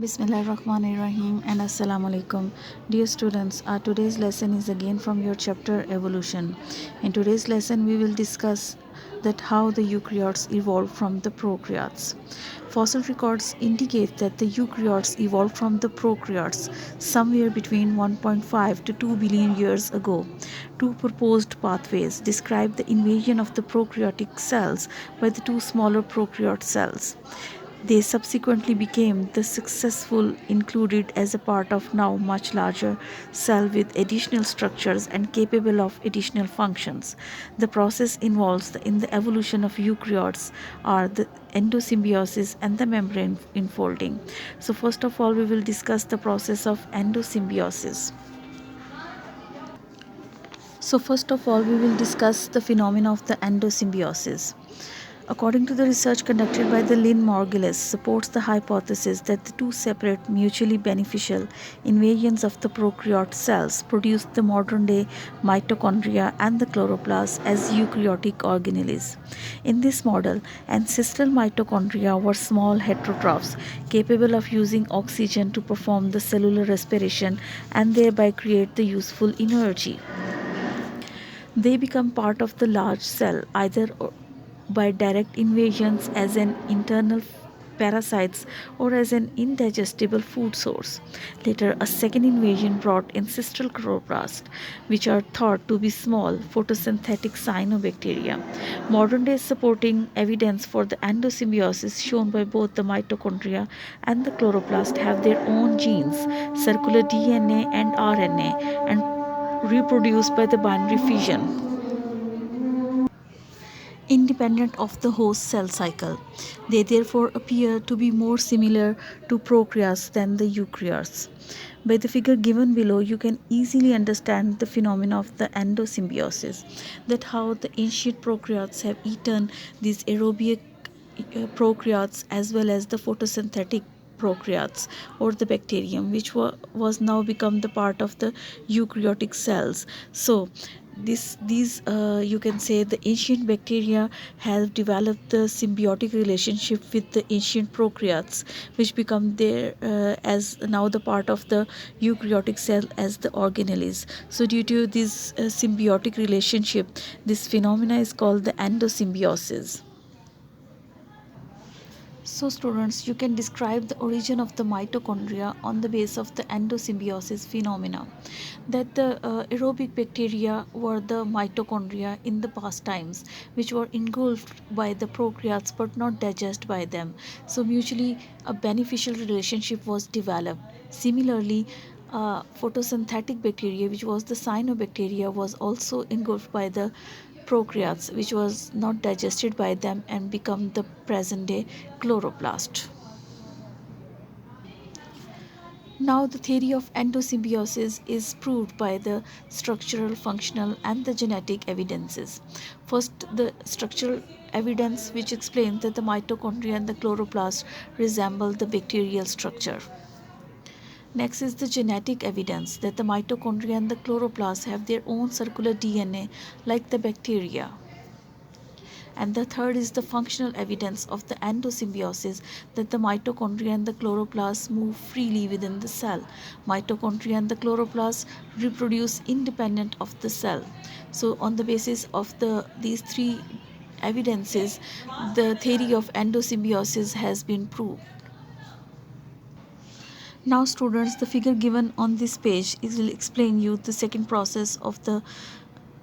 Bismillahirrahmanirrahim and Assalamu alaikum. Dear students, our today's lesson is again from your chapter Evolution. In today's lesson, we will discuss that how the eukaryotes evolved from the prokaryotes. Fossil records indicate that the eukaryotes evolved from the prokaryotes somewhere between 1.5 to 2 billion years ago. Two proposed pathways describe the invasion of the prokaryotic cells by the two smaller prokaryote cells. They subsequently became the successful included as a part of now much larger cell with additional structures and capable of additional functions. The process involves in the evolution of eukaryotes are the endosymbiosis and the membrane infolding. So first of all we will discuss the process of endosymbiosis. So first of all we will discuss the phenomena of the endosymbiosis. According to the research conducted by the Lynn Margulis, supports the hypothesis that the two separate, mutually beneficial invasions of the prokaryote cells produced the modern-day mitochondria and the chloroplast as eukaryotic organelles. In this model, ancestral mitochondria were small heterotrophs capable of using oxygen to perform the cellular respiration and thereby create the useful energy. They become part of the large cell either by direct invasions as an internal parasites or as an indigestible food source. Later, a second invasion brought ancestral chloroplasts, which are thought to be small photosynthetic cyanobacteria. Modern day supporting evidence for the endosymbiosis shown by both the mitochondria and the chloroplast have their own genes, circular DNA and RNA, and reproduced by the binary fission independent of the host cell cycle. They therefore appear to be more similar to prokaryotes than the eukaryotes. By the figure given below, you can easily understand the phenomena of the endosymbiosis, that how the ancient prokaryotes have eaten these aerobic prokaryotes as well as the photosynthetic prokaryotes or the bacterium, which was now become the part of the eukaryotic cells. So these you can say the ancient bacteria have developed the symbiotic relationship with the ancient prokaryotes, which become their as now the part of the eukaryotic cell as the organelles. So due to this symbiotic relationship, this phenomena is called the endosymbiosis. So students, you can describe the origin of the mitochondria on the basis of the endosymbiosis phenomena. That the aerobic bacteria were the mitochondria in the past times, which were engulfed by the prokaryotes but not digested by them. So mutually a beneficial relationship was developed. Similarly, photosynthetic bacteria, which was the cyanobacteria, was also engulfed by the prokaryotes, which was not digested by them and become the present day chloroplast. Now, the theory of endosymbiosis is proved by the structural, functional, and the genetic evidences. First, the structural evidence which explains that the mitochondria and the chloroplast resemble the bacterial structure. Next is the genetic evidence that the mitochondria and the chloroplast have their own circular DNA like the bacteria. And the third is the functional evidence of the endosymbiosis, that the mitochondria and the chloroplast move freely within the cell. Mitochondria and the chloroplast reproduce independent of the cell. So on the basis of these three evidences, the theory of endosymbiosis has been proved. Now students, the figure given on this page will explain you the second process of the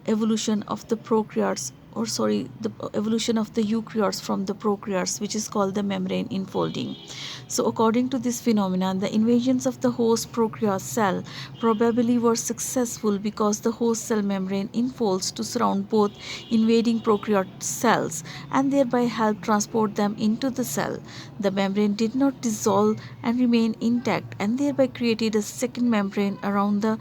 evolution of the prokaryotes, or sorry, the evolution of the eukaryotes from the prokaryotes, which is called the membrane infolding. So according to this phenomenon, the invasions of the host prokaryote cell probably were successful because the host cell membrane infolds to surround both invading prokaryote cells and thereby help transport them into the cell. The membrane did not dissolve and remain intact and thereby created a second membrane around the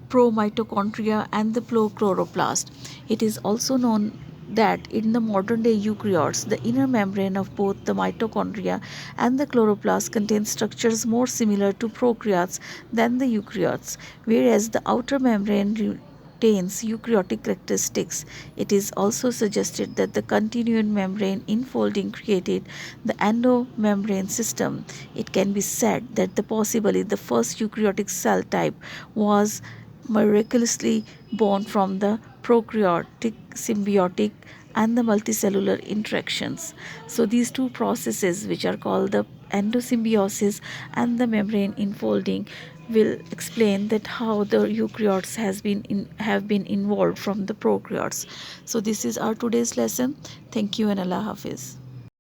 promitochondria and the chloroplast. It is also known that in the modern day eukaryotes, the inner membrane of both the mitochondria and the chloroplast contains structures more similar to prokaryotes than the eukaryotes, whereas the outer membrane retains eukaryotic characteristics. It is also suggested that the continued membrane infolding created the endomembrane system. It can be said that possibly the first eukaryotic cell type was miraculously born from the prokaryotic, symbiotic, and the multicellular interactions. So these two processes, which are called the endosymbiosis and the membrane infolding, will explain that how the eukaryotes have been involved from the prokaryotes. So this is our today's lesson. Thank you and Allah Hafiz.